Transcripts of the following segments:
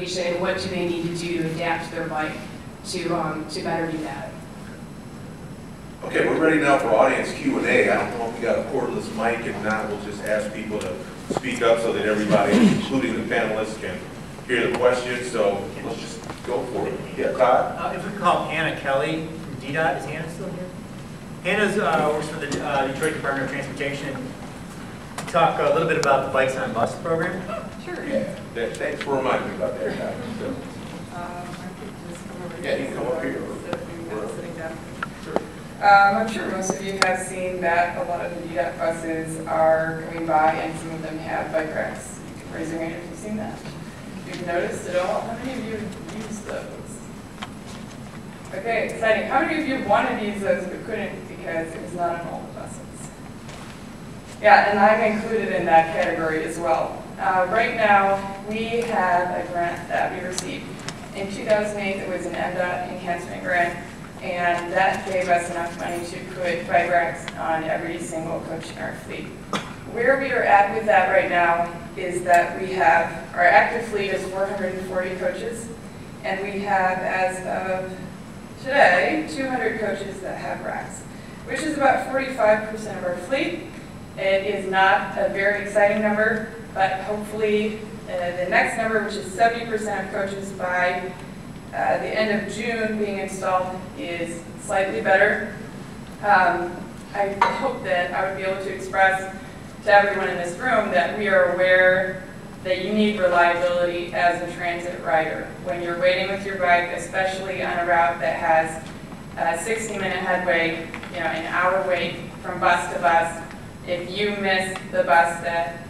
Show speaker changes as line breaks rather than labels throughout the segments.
information and what do they need to do to adapt their bike to better do that.
Okay, we're ready now for audience Q&A. I don't know if we got a cordless mic, and now we'll just ask people to speak up so that everybody, including the panelists, can hear the question. So let's just go for it. Yeah, Todd?
If we could call Hannah Kelly from DDOT. Is Hannah still here? Hannah works for the Detroit Department of Transportation. Talk a little bit about the Bikes on Bus program.
Sure.
Yeah, thanks for reminding me about that, Todd. So,
I could just come over
yeah, you can come up here.
instead of being sitting down. I'm sure most of you have seen that a lot of the DDOT buses are coming by and some of them have bike racks. You can raise your hand if you've seen that. If you've noticed at all, how many of you have used those? Okay, exciting. How many of you wanted to use those but couldn't because it was not on all the buses? Yeah, and I'm included in that category as well. Right now, we have a grant that we received. In 2008, it was an MDOT enhancement grant, and that gave us enough money to put bike racks on every single coach in our fleet. Where we are at with that right now is that we have, our active fleet is 440 coaches, and we have, as of today, 200 coaches that have racks, which is about 45% of our fleet. It is not a very exciting number, but hopefully the next number, which is 70% of coaches by the end of June being installed, is slightly better. I hope that I would be able to express to everyone in this room that we are aware that you need reliability as a transit rider. When you're waiting with your bike, especially on a route that has a 60-minute headway, an hour wait from bus to bus, if you miss the bus that,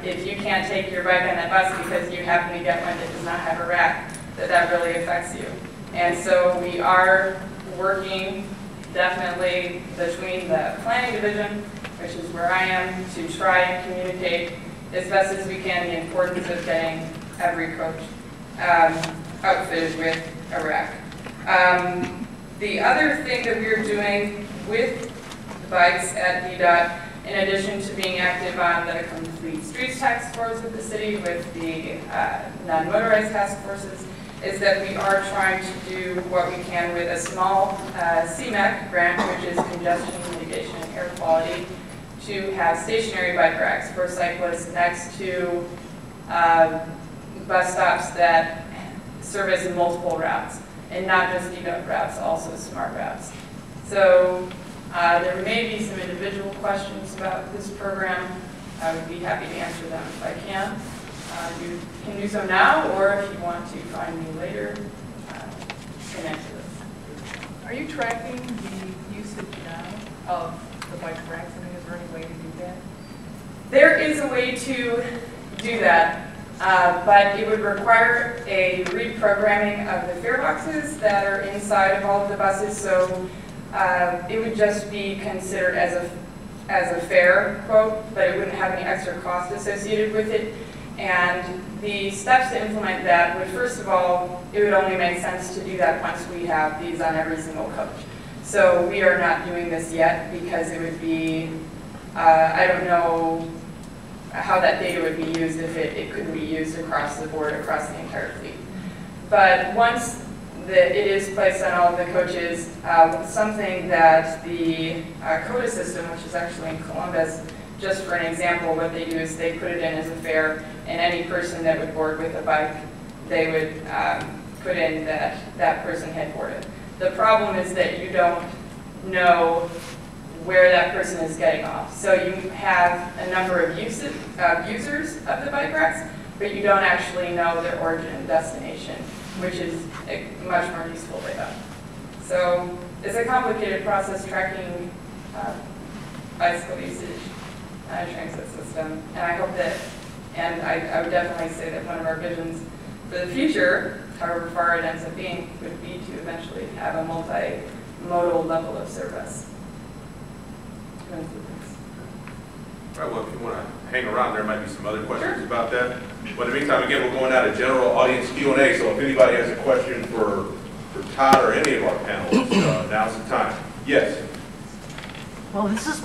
if you can't take your bike on that bus because you happen to get one that does not have a rack, that really affects you. And so we are working definitely between the planning division, which is where I am, to try and communicate as best as we can the importance of getting every coach outfitted with a rack. The other thing that we're doing with the bikes at DDOT, in addition to being active on the Complete Streets Task Force with the city, with the non-motorized task forces, is that we are trying to do what we can with a small CMAQ grant, which is Congestion Mitigation and Air Quality, to have stationary bike racks for cyclists next to bus stops that service multiple routes, and not just DDOT routes, also smart routes. So there may be some individual questions about this program. I would be happy to answer them if I can. You can do so now, or if you want to find me later, can answer this.
Are you tracking the usage now of the bike racks? I mean, is there any way to do that?
There is a way to do that, but it would require a reprogramming of the fare boxes that are inside of all of the buses. So it would just be considered as a fare quote, but it wouldn't have any extra cost associated with it. And the steps to implement that would, first of all, it would only make sense to do that once we have these on every single coach. So we are not doing this yet because it would be, I don't know how that data would be used if it couldn't be used across the board, across the entire fleet. But once it is placed on all of the coaches, something that the CODA system, which is actually in Columbus, just for an example, what they do is they put it in as a fare, and any person that would board with a bike, they would put in that that person had boarded. The problem is that you don't know where that person is getting off. So you have a number of users of the bike racks, but you don't actually know their origin and destination, which is much more useful data. So it's a complicated process tracking bicycle usage on a transit system, and I hope that, and I would definitely say that one of our visions for the future, however far it ends up being, would be to eventually have a multimodal level of service.
All right, well, if you want to hang around, there might be some other questions about that. But in the meantime, again, we're going out of general audience Q&A, so if anybody has a question for Todd or any of our panelists, now's the time. Yes?
Well, this is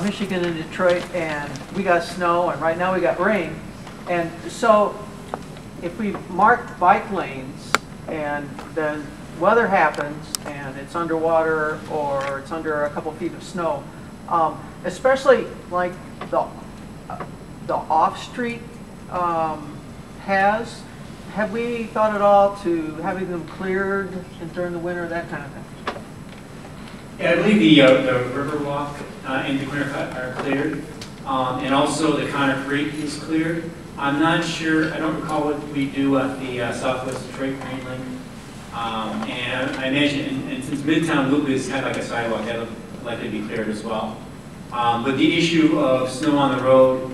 Michigan and Detroit, and we got snow, and right now we got rain. And so if we mark bike lanes and then weather happens and it's underwater or it's under a couple feet of snow, especially like the off-street paths, have we thought at all to having them cleared during the winter, that kind of thing?
Yeah, I believe the Riverwalk and the Quintercut are cleared, and also the Connor Creek is cleared. I'm not sure, I don't recall what we do at the Southwest Detroit Green Link. And I imagine, and since Midtown Loop is kind of like a sidewalk, that'll likely be cleared as well. But the issue of snow on the road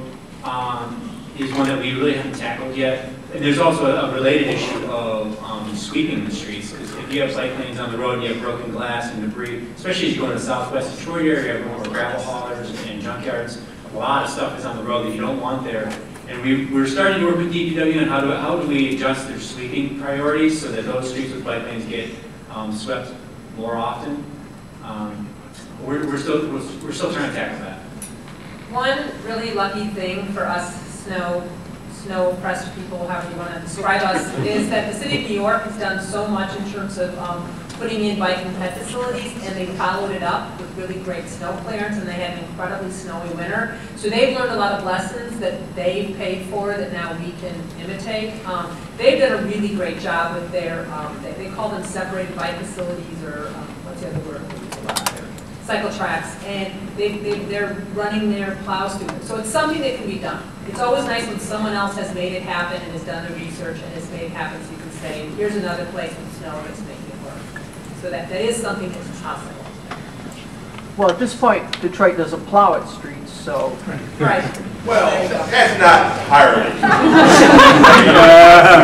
is one that we really haven't tackled yet. And there's also a related issue of sweeping the streets. Because if you have bike lanes on the road and you have broken glass and debris, especially as you go in the Southwest Detroit area, you have more gravel haulers and junkyards. A lot of stuff is on the road that you don't want there. And we're starting to work with DPW on how do we adjust their sweeping priorities so that those streets with bike lanes get swept more often. We're still trying to tackle that.
One really lucky thing for us snow-pressed people, however you want to describe us, is that the city of New York has done so much in terms of putting in bike and ped facilities, and they followed it up with really great snow clearance, and they had an incredibly snowy winter. So they've learned a lot of lessons that they've paid for that now we can imitate. They've done a really great job with their, they call them separated bike facilities, or what's the other word? Cycle tracks, and they're running their plows through them. So it's something that can be done. It's always nice when someone else has made it happen and has done the research and has made it happen, so you can say, here's another place with snow that's making it work. So that is something that's possible.
Well, at this point, Detroit doesn't plow its streets, so.
Right.
Well, that's not entirely.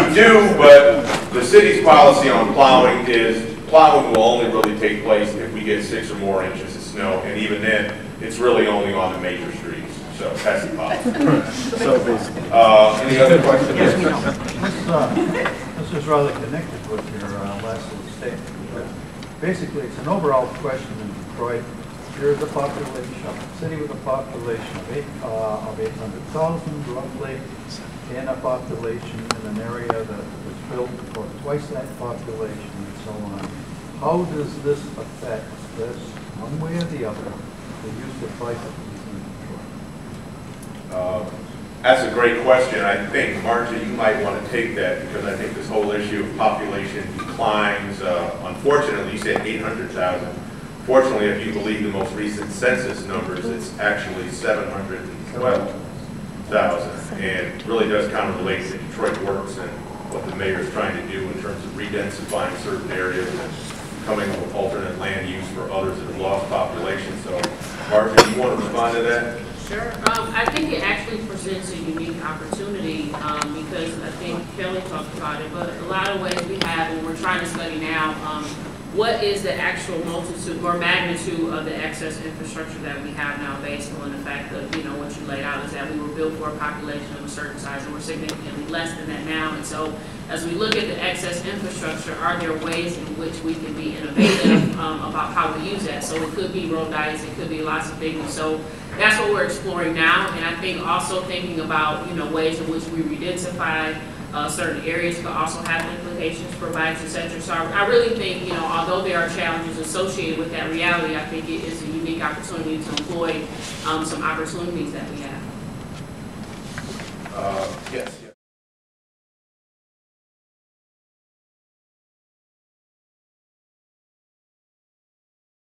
We do, but the city's policy on plowing is plowing will only really take place if we get 6 or more inches of snow, and even then, it's really only on the major streets. So that's the policy. Any other questions?
Yes,
This is rather connected with your last little statement. But basically, it's an overall question in Detroit. Here's a population, a city with a population of 800,000 roughly, and a population in an area that was built for twice that population and so on. How does this affect this, one way or the other, the use of bicycles in Detroit?
That's a great question. I think, Marcia, you might want to take that because I think this whole issue of population declines, unfortunately, you said 800,000. Fortunately, if you believe the most recent census numbers, it's actually 712,000. And it really does kind of relate to Detroit Works and what the mayor is trying to do in terms of redensifying certain areas and coming up with alternate land use for others that have lost population. So, Marcia, you want to respond to that?
Sure. I think it actually presents a unique opportunity because I think Kelly talked about it, but a lot of ways we have, and we're trying to study now, what is the actual multitude or magnitude of the excess infrastructure that we have now based on the fact that, you know, what you laid out is that we were built for a population of a certain size and we're significantly less than that now. And so as we look at the excess infrastructure, are there ways in which we can be innovative about how we use that? So it could be road diets, it could be lots of things. So that's what we're exploring now. And I think also thinking about, you know, ways in which we redensify certain areas could also have implications for bikes, etc. So I really think, you know, although there are challenges associated with that reality, I think it is a unique opportunity to employ some opportunities that we have.
Yes.